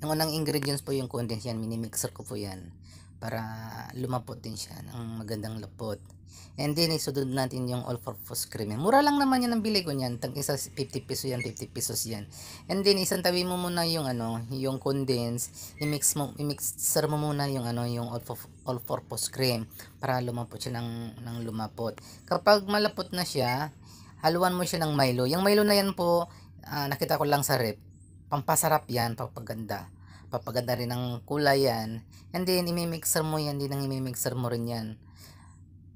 Yung unang ingredients po yung condense yan, minimixer ko po yan para lumapot din siya ng magandang lapot. And then isunod natin yung all-purpose cream. Mura lang naman yan ang bili ko niyan, tag isa 50 pesos yan, 50 pesos yan. And then isang tabi mo muna yung yung condense, i-mixer mo muna yung yung all-purpose cream para lumapot siya ng lumapot. Kapag malapot na siya, haluan mo siya ng Milo. Yung Milo na yan po, nakita ko lang sa rep. Pampasarap yan, papaganda rin ng kulay yan. And then imimixer mo yan, din ang imimixer mo rin yan.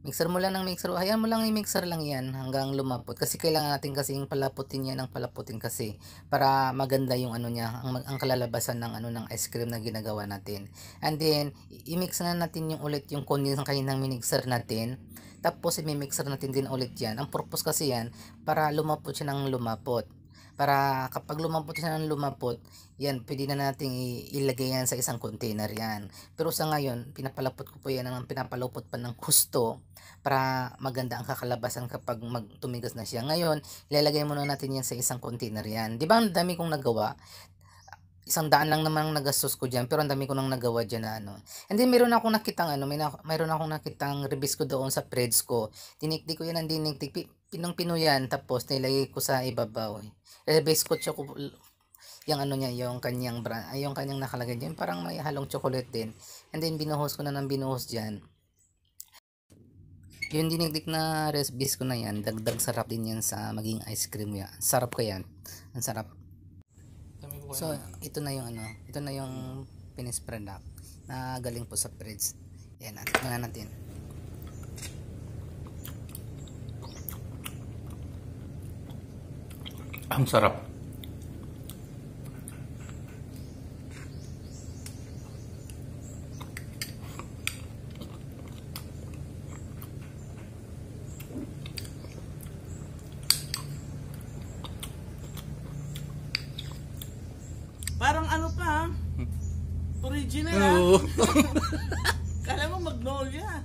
Mixer mo lang ng mixer, hayaan mo lang i-mixer lang yan hanggang lumapot, kasi kailangan natin kasing palaputin yan ng palaputin kasi para maganda yung niya, ang kalalabasan ng ng ice cream na ginagawa natin. And then i-mix na natin yung ulit yung condense ng kaninang minixer natin, tapos i-mixer natin din ulit yan. Ang purpose kasi yan para lumapot siya ng lumapot, para kapag lumapot siya ng lumapot, yan, pwede na nating ilagay yan sa isang container yan. Pero sa ngayon, pinapalapot ko po yan ng pinapalupot pa ng husto para maganda ang kakalabasan kapag tumigas na siya. Ngayon, ilalagay muna natin yan sa isang container yan. Di ba ang dami kong nagawa? 100 lang naman ang nagastos ko dyan, pero ang dami ko nang nagawa dyan na And then meron akong nakitang mayroon akong nakitang release ko doon sa Preds ko. Tiniktik ko yan ng diniktik, pinong-pino yan, tapos nilagay ko sa ibabaw. Base ko yung niya, yung kanyang brand, yung kanyang nakalagay dyan, parang may halong chocolate din. And then binuhos ko na ng binuhos dyan. Yung dinikdik na recipes ko na yan, dagdag sarap din yan sa maging ice cream yan. Sarap ko yan. Ang sarap. So, ito na yung finished product na galing po sa Preds. Yan, tingnan natin. Ang sarap. Parang pa, original Oo. Kala mo Magnolia.